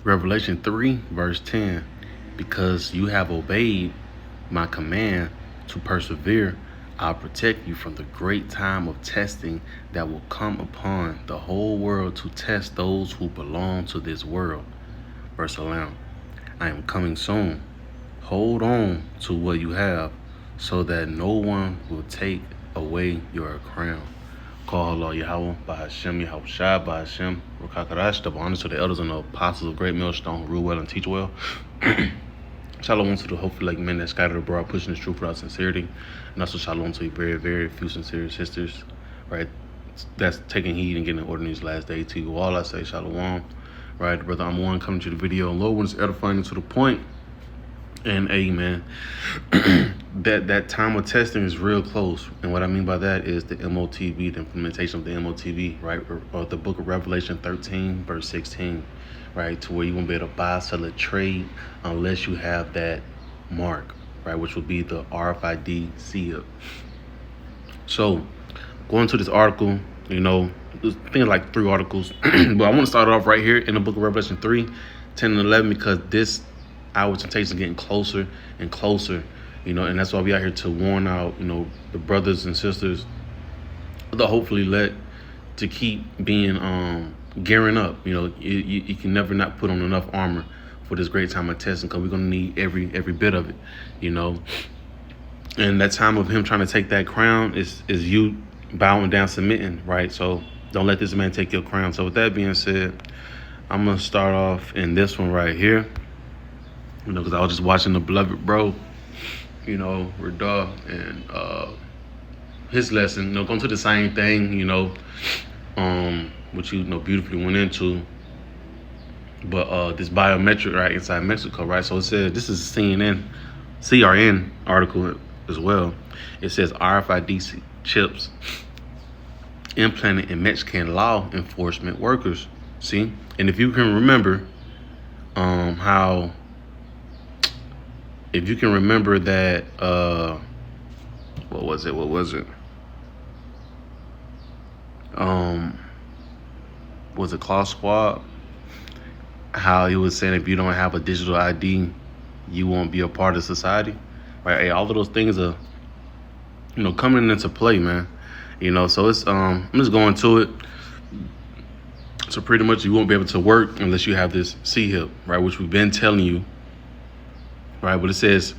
Revelation 3 verse 10, because you have obeyed my command to persevere, I'll protect you from the great time of testing that will come upon the whole world to test those who belong to this world. Verse 11, I am coming soon. Hold on to what you have so that no one will take away your crown. Call Allah Yahweh, by Hashem, Yahweh Shai, by Hashem, Rakakarash, double honor to the elders and the apostles of Great Millstone who rule well and teach well. Shalom to the hopeful like men that scattered abroad, pushing the truth without sincerity. And also shalom to very, very few sincere sisters, right? That's taking heed and getting an order in these last days. To you all, I say shalom, right? Brother, I'm one coming to the video. Lord, when it's edifying to the point. And amen. that time of testing is real close. And what I mean by that is the MOTB, the implementation of the MOTB, right? Or the book of Revelation 13, verse 16, right? To where you won't be able to buy, sell, or trade unless you have that mark, right? Which would be the RFID seal. So going to this article, you know, I think like 3 articles, but I want to start off right here in the book of Revelation 3, 10 and 11, because this our temptation getting closer and closer, you know, and that's why we out here to warn out, you know, the brothers and sisters to hopefully let to keep being gearing up. You know, you can never not put on enough armor for this great time of testing, because we're gonna need every bit of it, you know. And that time of him trying to take that crown is you bowing down, submitting, right? So don't let this man take your crown. So with that being said, I'm gonna start off in this one right here. You know, because I was just watching the beloved bro, you know, Rada, and his lesson, you know, going to the same thing, you know, which you know beautifully went into. But this biometric, right, inside Mexico, right? So it says, this is a CRN article as well. It says RFID chips implanted in Mexican law enforcement workers. See? And if you can remember how... If you can remember that, what was it? Was it Klaus Schwab? How he was saying if you don't have a digital ID, you won't be a part of society, right? Hey, all of those things are, you know, coming into play, man. You know, so it's I'm just going to it. So pretty much you won't be able to work unless you have this C-hip, right? Which we've been telling you. Right, but it says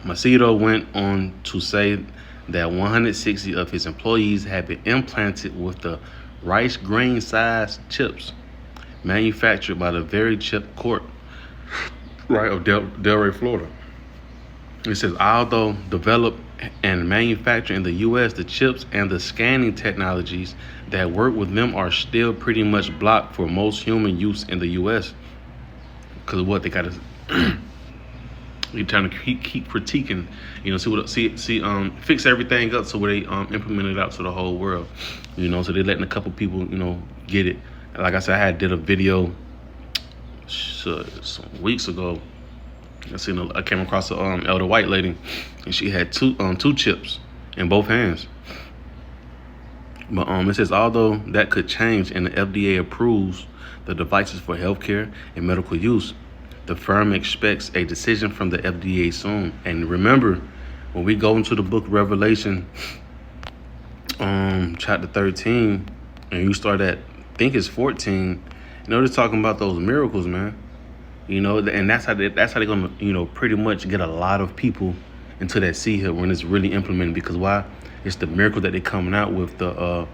Macedo went on to say that 160 of his employees had been implanted with the rice grain sized chips manufactured by the very chip court, right, of Delray, Florida. It says, although developed and manufactured in the U.S., the chips and the scanning technologies that work with them are still pretty much blocked for most human use in the U.S. Because of what they got to... You're trying to keep critiquing, you know, fix everything up so where they implement it out to the whole world, you know. So they're letting a couple people, you know, get it. Like I said, I did a video some weeks ago. I came across a elder white lady, and she had two chips in both hands. But it says, although that could change and the FDA approves the devices for healthcare and medical use, the firm expects a decision from the FDA soon. And remember, when we go into the book of Revelation, chapter 13, and you start at, I think it's 14, you know, they're talking about those miracles, man. You know, and that's how they're gonna, you know, pretty much get a lot of people into that C-hip when it's really implemented. Because why? It's the miracle that they're coming out with. They're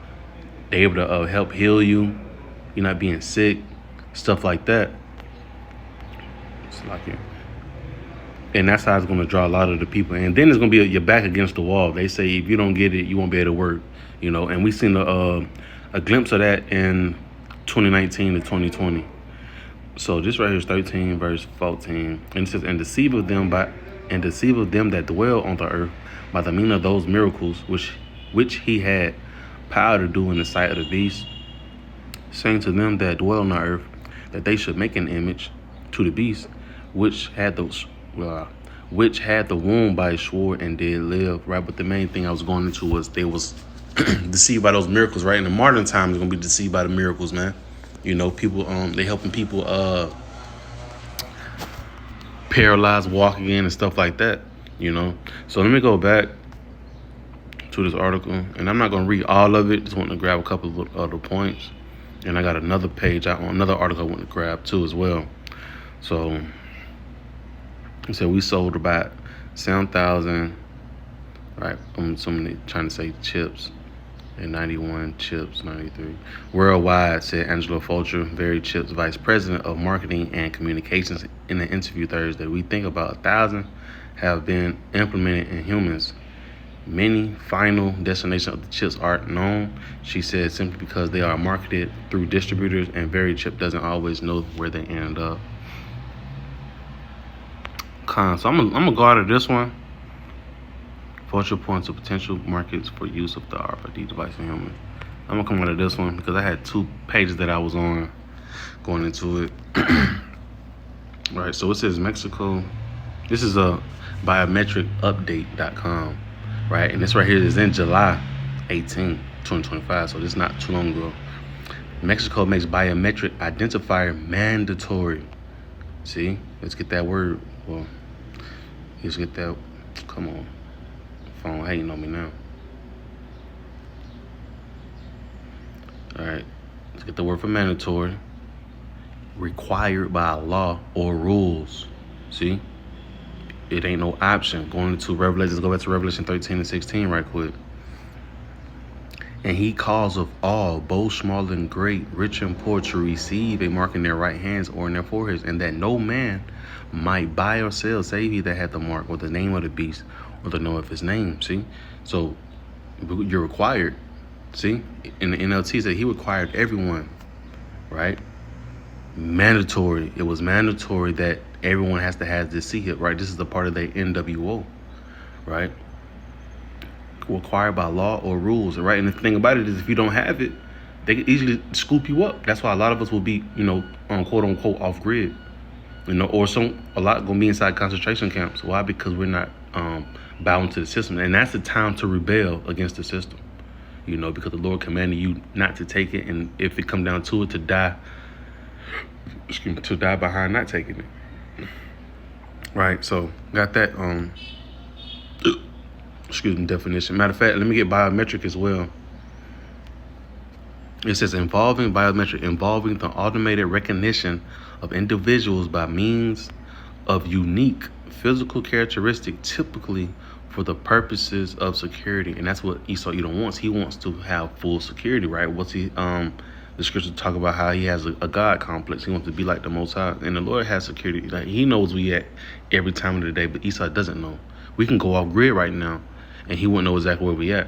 able to help heal you. You're not being sick, stuff like that. And that's how it's going to draw a lot of the people. And then it's going to be your back against the wall. They say if you don't get it, you won't be able to work, you know. And we've seen a glimpse of that in 2019 to 2020. So this right here is 13 verse 14. And it says, and deceive of them that dwell on the earth by the meaning of those miracles which he had power to do in the sight of the beast, saying to them that dwell on the earth that they should make an image to the beast, which had the womb by his sword and did live, right? But the main thing I was going into was they was deceived by those miracles, right? In the modern times, they're gonna be deceived by the miracles, man. You know, people they helping people paralyzed walking in and stuff like that, So let me go back to this article, and I'm not going to read all of it. Just want to grab a couple of other points. And I got another page on another article I want to grab too as well. So it said we sold about 7,000, right? I'm assuming trying to say chips. And 91 chips, 93 worldwide, said Angelo Fulcher, Very Chips Vice President of Marketing and Communications, in an interview Thursday. We think about 1,000 have been implemented in humans. Many final destinations of the chips aren't known, she said, simply because they are marketed through distributors, and Very Chip doesn't always know where they end up. So I'm gonna go out of this one. Fulcher points to potential markets for use of the RFID device in humans. I'm gonna come out of this one because I had 2 pages that I was on going into it. Right, so it says Mexico. This is a biometricupdate.com, right? And this right here is in July 18, 2025, so this is not too long ago. Mexico makes biometric identifier mandatory. See, let's get that word. Well, let's get that. Come on. Phone hating on me now. All right, let's get the word for mandatory. Required by law or rules. See, it ain't no option. Going into Revelation, let's go back to Revelation 13 and 16 right quick. And he calls of all, both small and great, rich and poor, to receive a mark in their right hands or in their foreheads, and that no man might buy or sell save he that had the mark or the name of the beast or the know of his name. See, so you're required. See, in the NLT said he required everyone, right? Mandatory. It was mandatory that everyone has to have this C-hip, right? This is the part of the NWO, right? Required by law or rules, right? And the thing about it is, if you don't have it, they can easily scoop you up. That's why a lot of us will be, on quote unquote off grid, or a lot gonna be inside concentration camps. Why? Because we're not bound to the system, and that's the time to rebel against the system. Because the Lord commanded you not to take it, and if it come down to it, to die behind not taking it. Right. So got that. Definition. Matter of fact, let me get biometric as well. It says involving the automated recognition of individuals by means of unique physical characteristic, typically for the purposes of security. And that's what Esau Edom wants. He wants to have full security, right? What's he the scripture talk about how he has a God complex. He wants to be like the Most High. And the Lord has security. Like, he knows we at every time of the day, but Esau doesn't know. We can go off grid right now and he wouldn't know exactly where we at.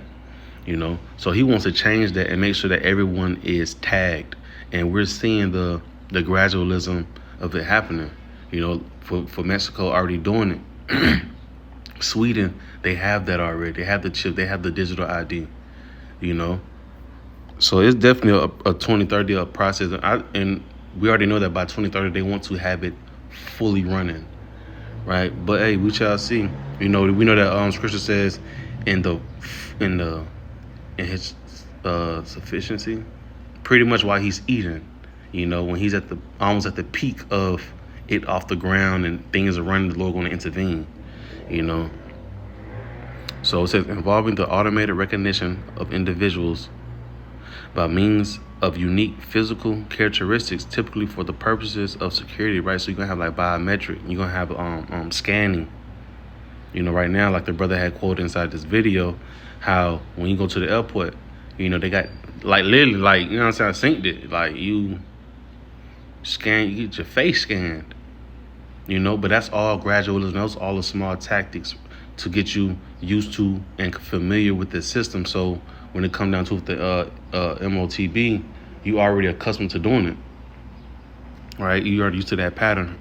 So he wants to change that and make sure that everyone is tagged. And we're seeing the gradualism of it happening. For Mexico already doing it. Sweden, they have that already. They have the chip. They have the digital ID. So it's definitely a 2030 process. And we already know that by 2030 they want to have it fully running, right? But hey, we shall see. We know that scripture says in his sufficiency, pretty much while he's eating, when he's almost at the peak of it off the ground and things are running, the Lord going to intervene, So it says involving the automated recognition of individuals by means of unique physical characteristics, typically for the purposes of security, right? So you're gonna have like biometric, you're gonna have scanning. Right now, like the brother had quoted inside this video, how when you go to the airport, they got like literally like, what I'm saying, synced it. Like you get your face scanned, but that's all gradualism. Those all the small tactics to get you used to and familiar with the system. So when it comes down to the MOTB, you already accustomed to doing it, right? You already used to that pattern.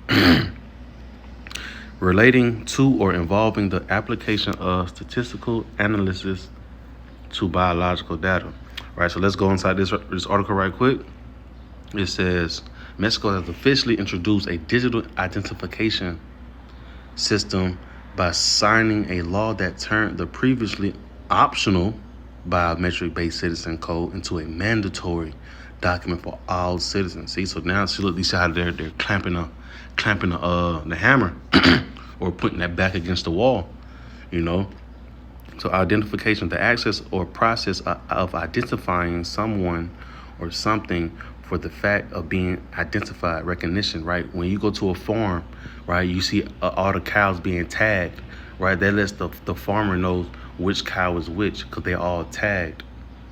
Relating to or involving the application of statistical analysis to biological data, right? So let's go inside this article right quick. It says Mexico has officially introduced a digital identification system by signing a law that turned the previously optional biometric-based citizen code into a mandatory document for all citizens. See, so now see, look, you see how they're clamping the hammer or putting that back against the wall, you know. So identification, the access or process of identifying someone or something for the fact of being identified, recognition, right? When you go to a farm, right, you see all the cows being tagged, right? That lets the farmer know which cow is which because they're all tagged.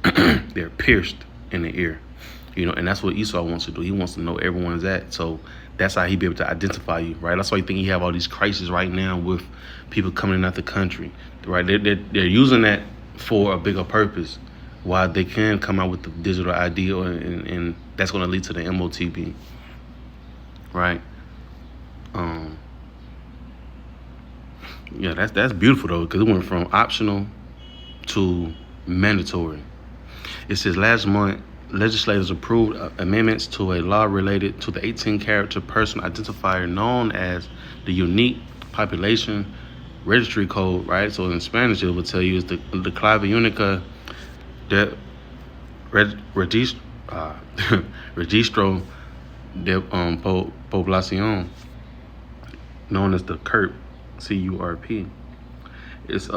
They're pierced in the ear, you know, and that's what Esau wants to do. He wants to know everyone's at. So that's how he be able to identify you, right? That's why you think you have all these crises right now with people coming out the country, right? They're using that for a bigger purpose. Why they can come out with the digital ID, and that's going to lead to the MOTB, right? Yeah, that's beautiful though, because it went from optional to mandatory. It says last month, legislators approved amendments to a law related to the 18-character personal identifier known as the Unique Population Registry Code, right? So in Spanish, it will tell you is the clave única de registro de población, known as the CURP, CURP. It's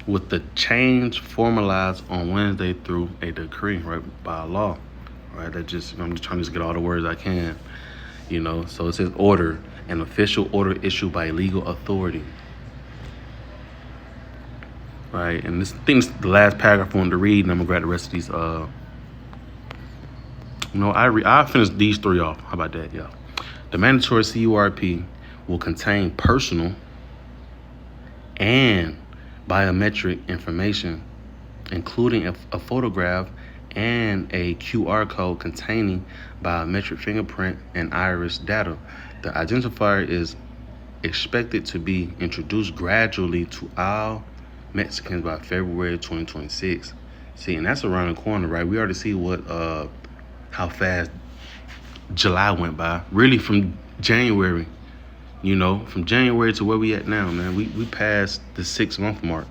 with the change formalized on Wednesday through a decree, right, by law, right? I'm just trying to get all the words I can, you know. So it says order, an official order issued by a legal authority, right? And this thing's the last paragraph I wanted to read, and I'm gonna grab the rest of these. I'll finish these three off. How about that? Yeah. The mandatory CURP will contain personal and biometric information, including a photograph and a QR code containing biometric fingerprint and iris data. The identifier is expected to be introduced gradually to all Mexicans by February 2026. See, and that's around the corner, right? We already see how fast July went by. Really, from January, you know, from January to where we at now, man, we passed the 6-month mark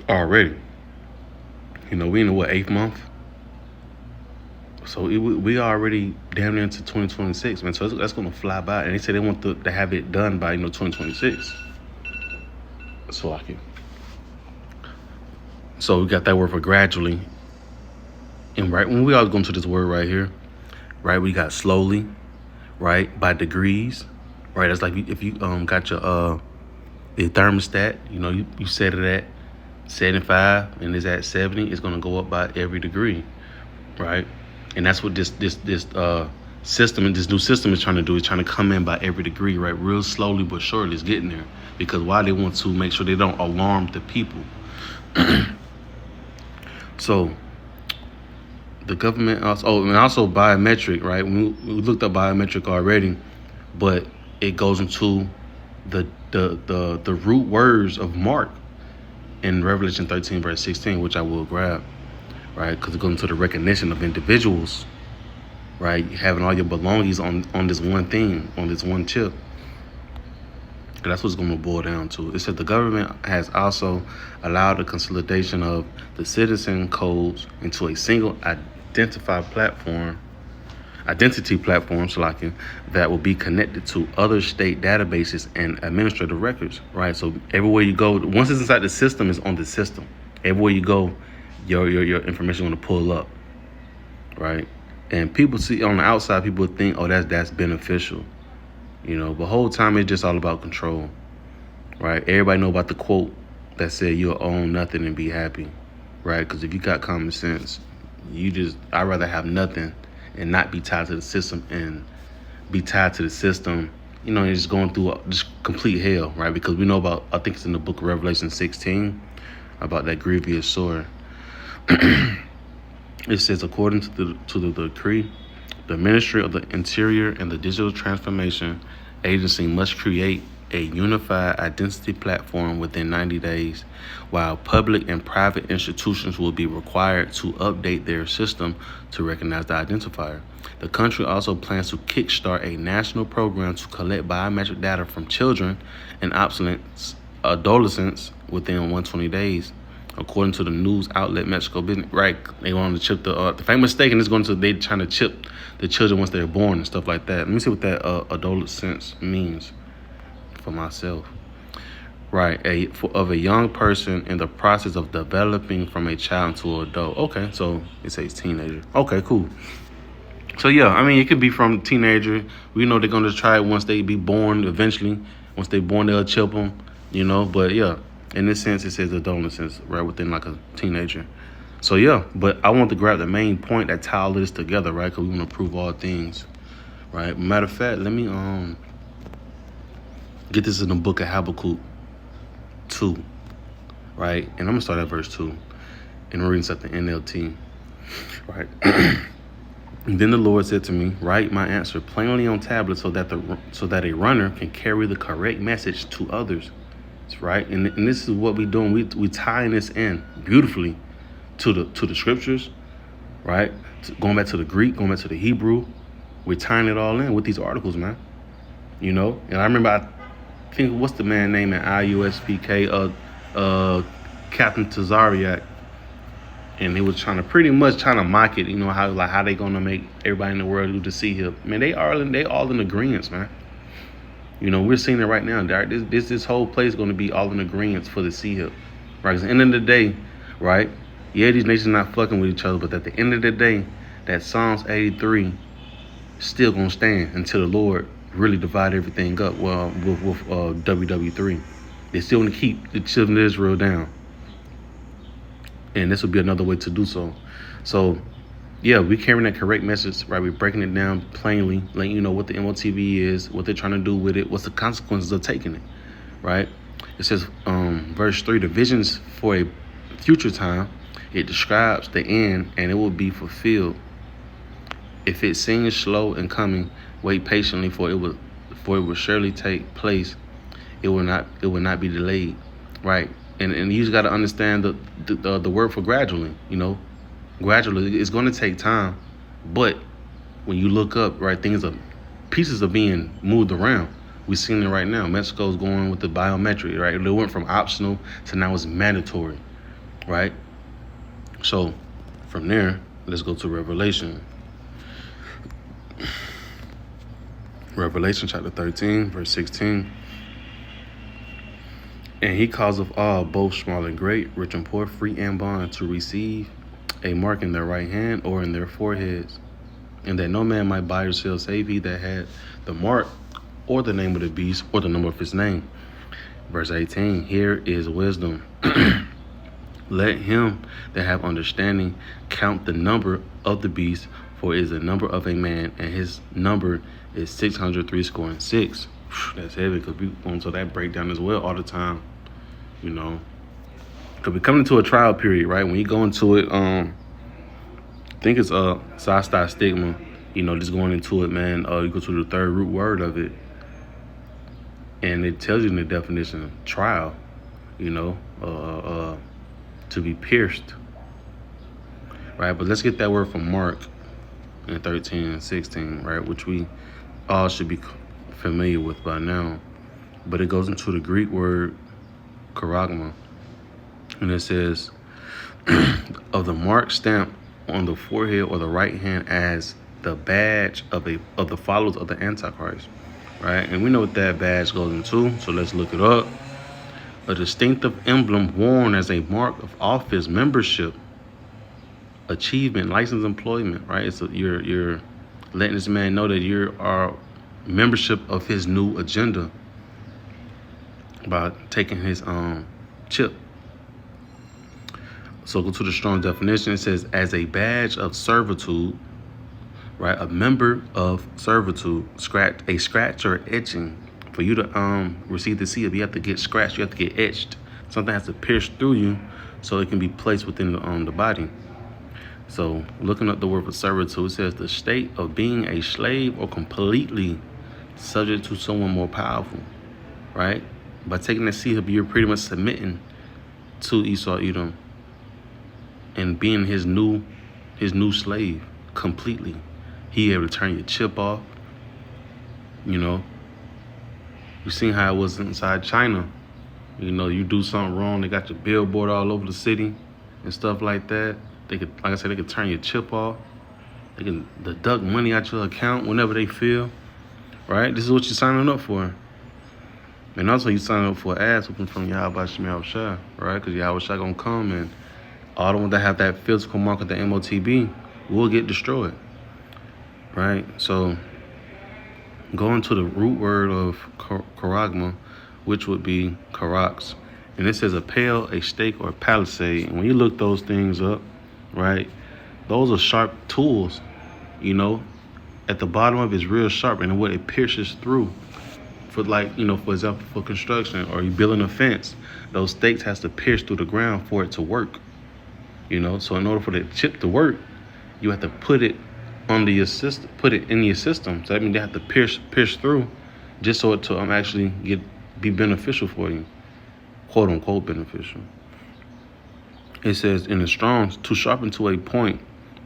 already. You know, we in the 8th month? So we already damn near into 2026, man. So that's gonna fly by. And they say they want to have it done by 2026. So we got that word for gradually. And right when we all go into this word right here, right, we got slowly, right, by degrees, right? That's like if you got your the thermostat, you know, you set it at 75 and it's at 70, it's gonna go up by every degree, right? And that's what this system and this new system is trying to do. It's trying to come in by every degree, right? Real slowly but surely it's getting there. Because why? They want to make sure they don't alarm the people. So the government also biometric, right? We looked up biometric already, but it goes into the root words of Mark in Revelation 13 verse 16, which I will grab, right? Because it goes into the recognition of individuals, right? Having all your belongings on this one thing, on this one chip. And that's what's going to boil down to. It said the government has also allowed the consolidation of the citizen codes into a single identity platform, that will be connected to other state databases and administrative records, right? So everywhere you go, once it's inside the system, it's on the system. Everywhere you go, your information is going to pull up, right? And people see on the outside, people think, oh, that's beneficial, you know. But the whole time it's just all about control, right? Everybody know about the quote that said you'll own nothing and be happy, right? Because if you got common sense, I'd rather have nothing and not be tied to the system, and be tied to the system, you know, and just going through just complete hell, right? Because we know about, I think it's in the book of Revelation 16, about that grievous sword. It says, according to the decree, the Ministry of the Interior and the Digital Transformation Agency must create a unified identity platform within 90 days, while public and private institutions will be required to update their system to recognize the identifier. The country also plans to kickstart a national program to collect biometric data from children and adolescents within 120 days according to the news outlet Mexico Business. Right, they want to chip the famous mistake, and it's going to they trying to chip the children once they're born and stuff like that. Let me see what that adolescence means for myself. Right, of a young person in the process of developing from a child to an adult. Okay, so it says teenager. Okay, cool. So yeah, I mean, it could be from teenager. We know they're gonna try it once they be born. Eventually, once they born, they'll chip them. But yeah, in this sense, it says adolescence, right within like a teenager. So yeah, but I want to grab the main point that tie all this together, right? Because we want to prove all things, right? Matter of fact, let me get this in the book of Habakkuk 2, right? And I'm gonna start at verse 2, and we're reading something NLT, right? And then the Lord said to me, write my answer plainly on tablets so that a runner can carry the correct message to others. Right? And this is what we're doing. We tying this in beautifully to the scriptures, right? Going back to the Greek, going back to the Hebrew. We're tying it all in with these articles, man. And I remember, I think, what's the man name at IUSPK, Captain Tazariak. And he was trying to mock it, how they gonna make everybody in the world do the C hip. Man, they all in agreement, man. We're seeing it right now. This whole place is gonna be all in agreement for the C hip. Right? 'Cause at the end of the day, right? Yeah, these nations not fucking with each other, but at the end of the day, that Psalms 83 is still gonna stand until the Lord really divide everything up. Well, with WW3, they still gonna keep the children of Israel down. And this would be another way to do so. So, yeah, we're carrying that correct message, right? We're breaking it down plainly, letting you know what the MOTB is, what they're trying to do with it, what's the consequences of taking it, right? It says, verse 3, the visions for a future time, it describes the end, and it will be fulfilled. If it seems slow in coming, wait patiently, for it will surely take place. It will not be delayed, right? And you just got to understand the word for gradually. Gradually, it's going to take time, but when you look up, right, pieces are being moved around. We're seeing it right now. Mexico's going with the biometric, right? They went from optional to now it's mandatory, right? So from there, let's go to Revelation. Revelation chapter 13, verse 16. And he calls of all, both small and great, rich and poor, free and bond, to receive a mark in their right hand or in their foreheads, and that no man might buy or sell save he that had the mark or the name of the beast or the number of his name. Verse 18, here is wisdom. Let him that have understanding count the number of the beast, for it is the number of a man, and his number is 636. That's heavy, because we go into that breakdown as well all the time, because we're coming into a trial period, right? When you go into it, I think it's sasta stigma, just going into it, man. You go to the third root word of it, and it tells you in the definition of trial, to be pierced, right? But let's get that word from Mark in 13 and 16, right? Which we all should be familiar with by now, but it goes into the Greek word charagma, and it says of the mark stamped on the forehead or the right hand as the badge of the followers of the Antichrist, right? And we know what that badge goes into, so let's look it up. A distinctive emblem worn as a mark of office, membership, achievement, license, employment, right? So you're letting this man know that you are membership of his new agenda by taking his chip. So go to the strong definition. It says, as a badge of servitude, right? A member of servitude, a scratch or etching. For you to receive the seal, you have to get scratched, you have to get etched. Something has to pierce through you so it can be placed within the body. So looking up the word for servitude, it says the state of being a slave or completely subject to someone more powerful, right? By taking the seal, you're pretty much submitting to Esau Edom and being his new slave completely. He able to turn your chip off. You've seen how it was inside China, You know, you do something wrong, they got your billboard all over the city and stuff like that. They could, like I said, they could turn your chip off. They can deduct money out your account whenever they feel, right? This is what you're signing up for. And also you sign up for an ass whooping from Yahweh Shai, right? Because Yahweh Shai gonna come and all the ones that have that physical mark of the MOTB will get destroyed, right? So going to the root word of charagma, which would be karax, and it says a pale, a stake, or a palisade. And when you look those things up, right, those are sharp tools, you know. At the bottom of it is real sharp, and what it pierces through. For like, you know, for example, for construction or you building a fence, those stakes has to pierce through the ground for it to work. You know, so in order for the chip to work, you have to put it under your system, put it in your system. So that means they have to pierce through, just so it to actually be beneficial for you, quote unquote beneficial. It says in the Strong's, to sharpen to a point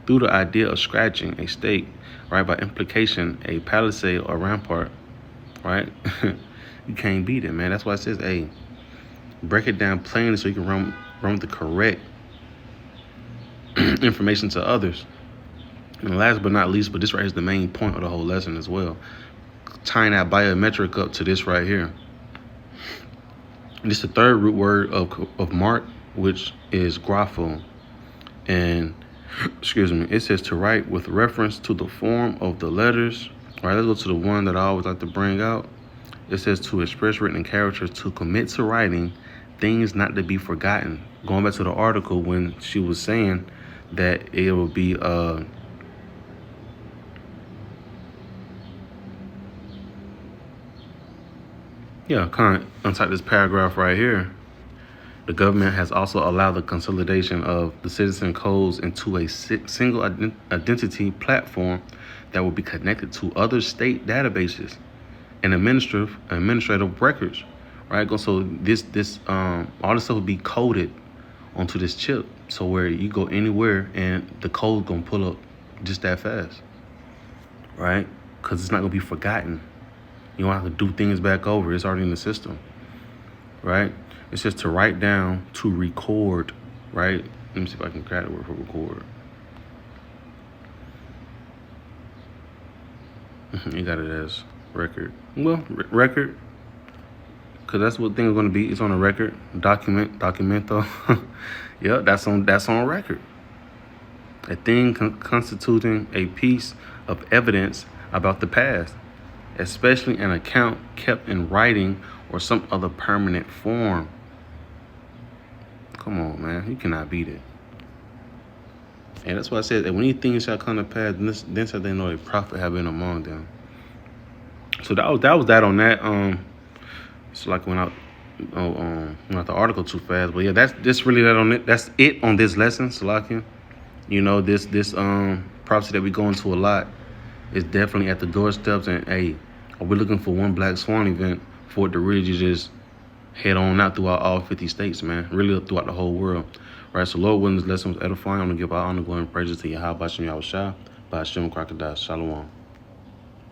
through the idea of scratching a stake, right? By implication, a palisade or rampart, right? You can't beat it, man. That's why it says, hey, break it down plainly so you can run with the correct information to others. And last but not least, but this right here is the main point of the whole lesson as well, tying that biometric up to this right here. This is the third root word of mark, which is grapho. And excuse me, it says to write with reference to the form of the letters. All right, let's go to the one that I always like to bring out. It says to express written characters, to commit to writing things not to be forgotten. Going back to the article when she was saying that it will be kind of inside this paragraph right here. The government has also allowed the consolidation of the citizen codes into a single identity platform that will be connected to other state databases and administrative records, right? So this all this stuff will be coded onto this chip, so where you go anywhere and the code gonna pull up just that fast, right? Because it's not gonna be forgotten. You don't have to do things back over. It's already in the system, right? It says to write down, to record, right? Let me see if I can grab the word for record. You got it as record. Well, record, because that's what things are going to be. It's on a record. Documento. Yeah, that's on record. A thing constituting a piece of evidence about the past, especially an account kept in writing or some other permanent form. Come on, man. You cannot beat it. And that's why I said that when these things shall come to pass, then shall they know a prophet have been among them. So that was that on that. It's like went out the article too fast. But yeah, that's really that on it. That's it on this lesson, Salakia. You know, this prophecy that we go into a lot is definitely at the doorsteps. And hey, we're looking for one Black Swan event for it to really just head on out throughout all 50 states, man. Really throughout the whole world. Right, so Lord willing, this lesson was edifying. I'm going to give all honor, glory, and praises to Yahweh Bashem Yahushua, by Hashem Crocodile. Shalom.